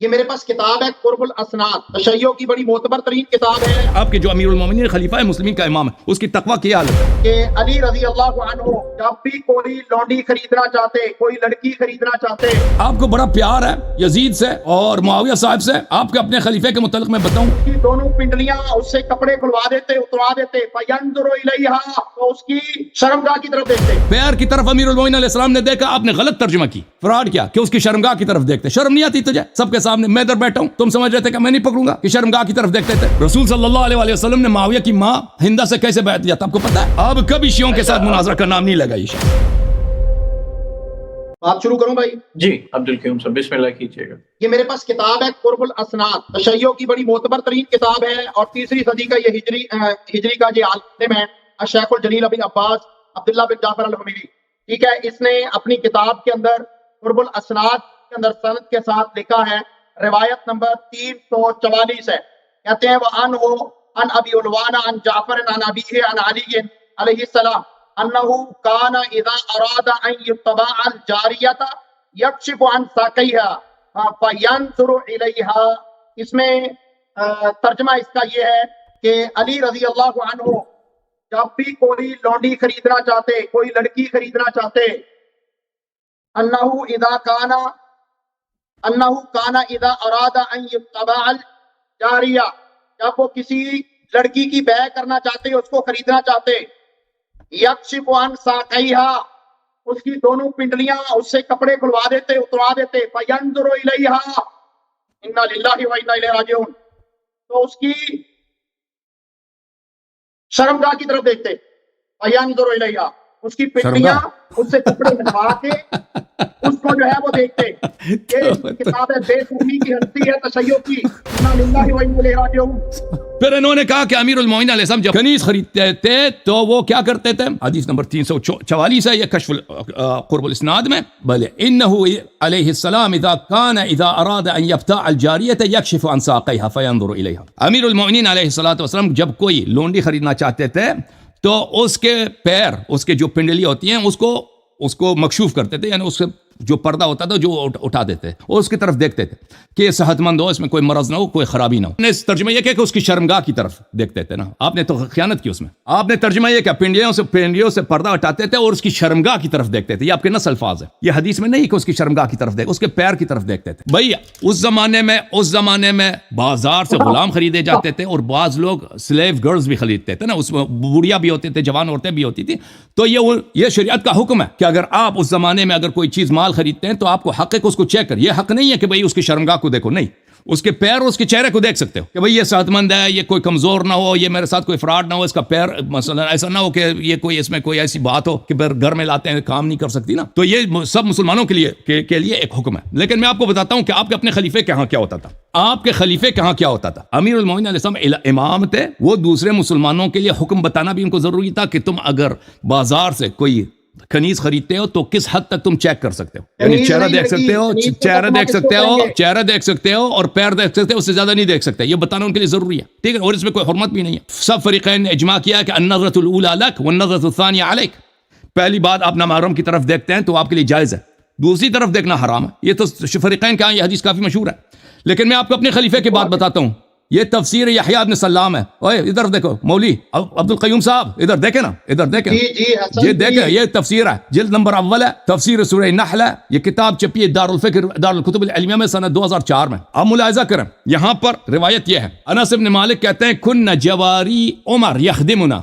یہ میرے پاس کتاب ہے قرب الاسناد، تشیع کی بڑی معتبر ترین کتاب ہے۔ آپ کے جو امیر المومنین خلیفہ مسلمین کا امام ہے، اس کی تقویٰ کی حالت ہے کہ علی رضی اللہ عنہ جب بھی کوئی لونڈی خریدنا چاہتے، کوئی لڑکی خریدنا چاہتے، آپ کو بڑا پیار ہے یزید سے اور معاویہ صاحب سے۔ آپ کے اپنے خلیفے کے متعلق میں بتاؤں، کی دونوں پنڈلیاں اس سے کپڑے کھلوا دیتے، اتروا دیتے، فینظر الیہا، تو اس کی شرمگاہ کی طرف دیکھتے۔ پیر کی طرف امیر المومنین علیہ السلام نے دیکھا، آپ نے غلط ترجمہ کی، فراڈ کیا کہ اس کی شرمگاہ کی طرف دیکھتے۔ شرم نہیں آتی تجھے سب کے سامنے؟ میں ادھر بیٹھا ہوں، تم سمجھ رہے تھے کہ میں نہیں پکڑوں گا کہ شرمگاہ کی طرف دیکھتے تھے؟ رسول صلی اللہ علیہ وسلم نے معاویہ کی ماں ہندہ سے کیسے بیعت لیا تھا آپ کو پتا ہے؟ آپ کبھی شیعوں کے ساتھ مناظرہ کا نام نہیں لگائی۔ بات شروع کروں بھائی؟ جی عبدالقیوم صاحب بسم اللہ کیجیے گا۔ یہ میرے پاس کتاب ہے قرب الاسناد، تشیع کی بڑی معتبر ترین کتاب ہے، اور تیسری صدی کا یہ ہجری کا جو عالم ہے الشیخ الجلیل ابی عباس عبداللہ بن جعفر الحمیدی، ٹھیک ہے، اس نے اپنی کتاب کے اندر قرب الاسناد کے اندر سند کے ساتھ لکھا ہے، روایت نمبر 344 ہے، کہتے ہیں وَأَنْهُ عن ابی علوان عن جعفر عن ابیہ عن علی علیہ السلام انه كان اذا اراد ان يتبع الجاریۃ یکشف عن ساقیها فینظر الیہا۔ اس میں ترجمہ اس کا یہ ہے کہ علی رضی اللہ عنہ جب بھی کوئی لونڈی خریدنا چاہتے، کوئی لڑکی خریدنا چاہتے، انه كان اذا اراد ان يتبع الجاریہ، جب وہ کسی لڑکی کی بیع کرنا چاہتے، اس کو خریدنا چاہتے، یکشف عن ساقیہا، اس کی دونوں پنڈلیاں اس سے کپڑے کھلوا دیتے، اتروا دیتے، فینظر الیہا، انا للہ و انا الیہ راجعون، تو اس کی شرمگاہ کی طرف دیکھتے، فینظر الیہا، اس کی پنڈلیاں اس سے کپڑے ہٹوا کے اس کو جو ہے وہ دیکھتے۔ یہ کتاب ہے، بے سومی کی ہستی ہے تشیع کی، انا للہ و انا الیہ راجعون۔ پھر انہوں نے کہا کہ امیر المومنین علیہ السلام جب کنیز خریدتے تھے تو وہ کیا کرتے تھے؟ حدیث نمبر 344 ہے یہ کشف قرب الاسناد میں، بلے انہو علیہ السلام اذا اراد ان یبتاع الجاریۃ یکشف عن ساقیہا فینظر الیہا۔ امیر المومنین علیہ السلام جب کوئی لونڈی خریدنا چاہتے تھے تو اس کے پیر، اس کے جو پنڈلی ہوتی ہیں اس کو مکشوف کرتے تھے، یعنی اس سے جو پردہ ہوتا تھا جو اٹھا دیتے اور اس کی طرف دیکھتے تھے کہ یہ صحت مند ہو، اس میں کوئی مرض نہ ہو، کوئی خرابی نہ ہو۔ اس ترجمہ یہ کہ اس کی شرمگاہ کی طرف دیکھتے تھے نا، آپ نے تو خیانت کی اس میں۔ آپ نے ترجمہ یہ کہ پنڈلیوں سے پردہ ہٹاتے تھے اور اس کی شرمگاہ کی طرف دیکھتے تھے، یہ آپ کے نص الفاظ ہے، یہ حدیث میں نہیں کہ اس کی شرمگاہ کی طرف دیکھ، اس کے پیر کی طرف دیکھتے تھے۔ بھائی اس زمانے میں بازار سے غلام خریدے جاتے تھے اور بعض لوگ سلیو گرلز بھی خریدتے تھے نا، اس میں بوڑھیاں بھی ہوتے تھے، جوان عورتیں بھی ہوتی تھی، تو یہ شریعت کا حکم ہے کہ اگر آپ اس زمانے میں اگر کوئی چیز مال خریدتے ہیں تو آپ کو حق ہے کہ اس کو چیک کر۔ یہ حق نہیں ہے کہ بھئی اس کی شرمگاہ کو دیکھو، نہیں، اس کے پیر اور اس کے چہرے کو دیکھ سکتے ہو کہ بھئی یہ صحت مند ہے، یہ کوئی کمزور نہ ہو، یہ میرے ساتھ کوئی فراڈ نہ ہو، اس کا پیر مثلا ایسا نہ ہو کہ یہ کوئی اس میں کوئی ایسی بات ہو کہ پھر گھر میں لاتے ہیں کام نہیں کر سکتی نا، تو یہ سب مسلمانوں کے لیے ایک حکم ہے۔ لیکن میں آپ کو بتاتا ہوں کہ آپ کے اپنے خلیفے کے ہاں کیا ہوتا تھا۔ آپ کے خلیفے کے ہاں کیا ہوتا تھا؟ امیر المومنین علیہ السلام امام تھے، وہ دوسرے مسلمانوں کے لیے حکم بتانا بھی ان کو ضروری تھا کہ تم اگر بازار سے کوئی کنیز خریدتے ہو تو کس حد تک تم چیک کر سکتے ہو، یعنی چہرہ دیکھ سکتے ہو، چہرہ دیکھ سکتے ہو اور پیر دیکھ سکتے ہو، اس سے زیادہ نہیں دیکھ سکتے، یہ بتانا ان کے لیے ضروری ہے، ٹھیک ہے، اور اس میں کوئی حرمت بھی نہیں ہے۔ سب فریقین نے اجماع کیا کہ النظرۃ الاولی لک والنظرۃ الثانیہ علیک، پہلی بات آپ نامحرم کی طرف دیکھتے ہیں تو آپ کے لیے جائز ہے، دوسری طرف دیکھنا حرام ہے، یہ تو فریقین کا یہ حدیث کافی مشہور ہے۔ لیکن میں آپ کو اپنے خلیفے کی بات بتاتا ہوں، یہ تفسیر یحییٰ ابن سلام ہے، اوے ادھر دیکھو مولوی عبدالقیوم صاحب، ادھر دیکھیں نا، ادھر دیکھیں، یہ دیکھیں، یہ تفسیر ہے، جلد نمبر اول ہے، تفسیر سورہ نحل ہے، یہ کتاب چھپی ہے دارالکتب العلمیہ میں سنہ 2004 میں۔ آپ ملاحظہ کریں، یہاں پر روایت یہ ہے، انس بن مالک کہتے ہیں کن جواری عمر یخدمنا،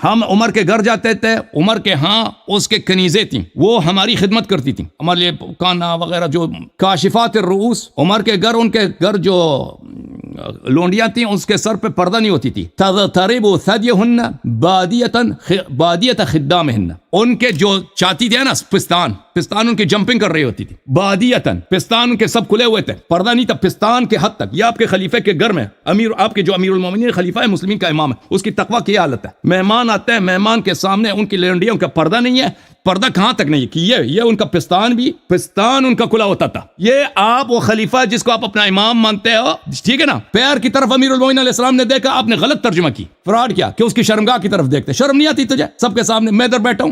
ہم عمر کے گھر جاتے تھے، عمر کے ہاں اس کے کنیزیں تھیں، وہ ہماری خدمت کرتی تھیں، ہمارے لیے کانا وغیرہ جو کاشفات الرؤوس، عمر کے گھر، ان کے گھر جو لونڈیاں تھیں اس کے سر پہ پردہ نہیں ہوتی تھی، تضطرب ثدیہن بادیۃ خدامہن، ان کے جو چاہتی تھے نا پستان ان کی جمپنگ کر رہی ہوتی تھی، بادیتن، پستان ان کے سب کھلے ہوئے تھے، پردہ نہیں تھا پستان کے حد تک۔ یہ آپ کے خلیفے کے گھر میں آپ کے جو امیر المومنین خلیفہ ہے مسلمین کا امام ہے، اس کی تقویٰ کی حالت ہے، مہمان آتے ہیں، مہمان کے سامنے ان کی لونڈیوں کا پردہ نہیں ہے، پردہ کہاں تک نہیں کہ یہ ان کا پستان ان کا کھلا ہوتا تھا۔ یہ آپ وہ خلیفہ جس کو آپ اپنا امام مانتے ہو، ٹھیک ہے نا، پیر کی طرف امیر المومنین علیہ السلام نے دیکھا، آپ نے غلط ترجمہ کی، فراڈ کیا کہ اس کی شرمگاہ کی طرف دیکھتے۔ شرم نہیں آتی تجھے سب کے سامنے؟ میں ادھر بیٹھا ہوں،